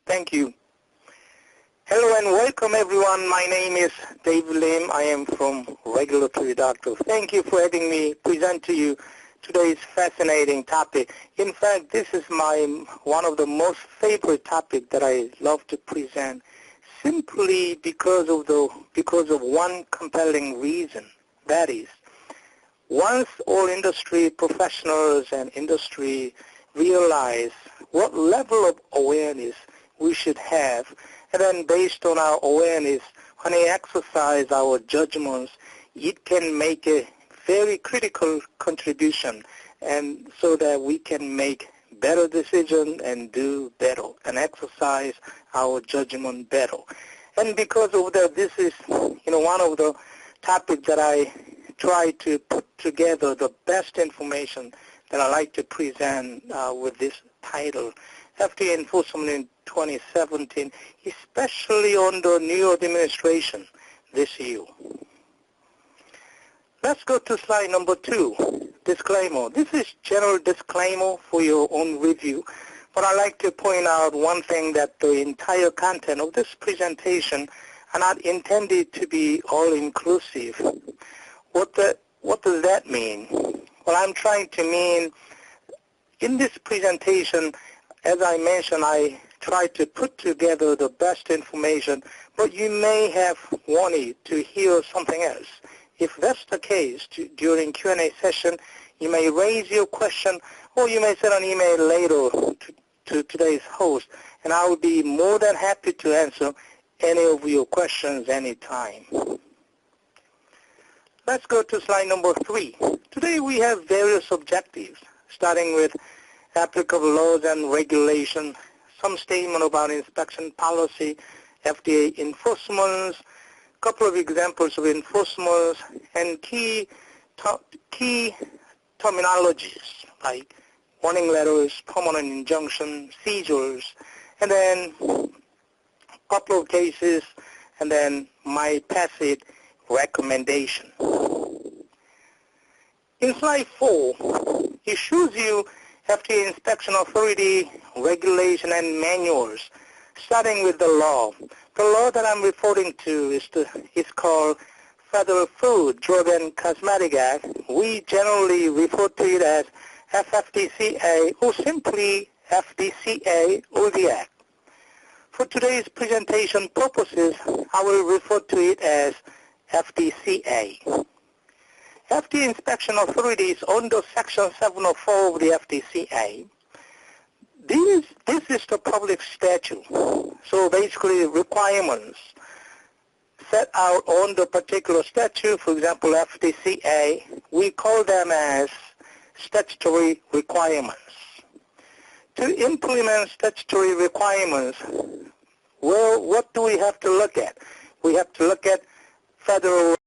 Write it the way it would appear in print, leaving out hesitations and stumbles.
Thank you. Hello and welcome everyone. My name is Dave Lim. I am from Regulatory Doctor. Thank you for having me present to you today's fascinating topic. In fact, this is one of the most favorite topics that I love to present, simply because of one compelling reason. That is, once all industry professionals and industry realize what level of awareness we should have, and then based on our awareness, when we exercise our judgments, it can make a very critical contribution, and so that we can make better decisions and do better and exercise our judgment better. And because of that, this is one of the topics that I try to put together the best information that I like to present with this title, FDA Enforcement in 2017, especially on the new administration this year. Let's go to slide number 2, disclaimer. This is general disclaimer for your own review, but I'd like to point out one thing, that the entire content of this presentation are not intended to be all-inclusive. What does that mean? Well, I'm trying to mean, in this presentation, as I mentioned, I try to put together the best information, but you may have wanted to hear something else. If that's the case, during Q&A session, you may raise your question, or you may send an email later to today's host, and I will be more than happy to answer any of your questions anytime. Let's go to slide number 3. Today we have various objectives, starting with applicable laws and regulations, some statement about inspection policy, FDA enforcements, a couple of examples of enforcements, and key terminologies like warning letters, permanent injunction, seizures, and then a couple of cases, and then my passage recommendation. In slide 4, it shows you FDA inspection authority, regulation, and manuals, starting with the law. The law that I'm referring to is called Federal Food, Drug, and Cosmetic Act. We generally refer to it as FFDCA, or simply FDCA, or the Act. For today's presentation purposes, I will refer to it as FDCA. FDA inspection authority is under Section 704 of the FDCA. This is the public statute. So basically requirements set out on the particular statute, for example, FDCA, we call them as statutory requirements. To implement statutory requirements, well, what do we have to look at? We have to look at federal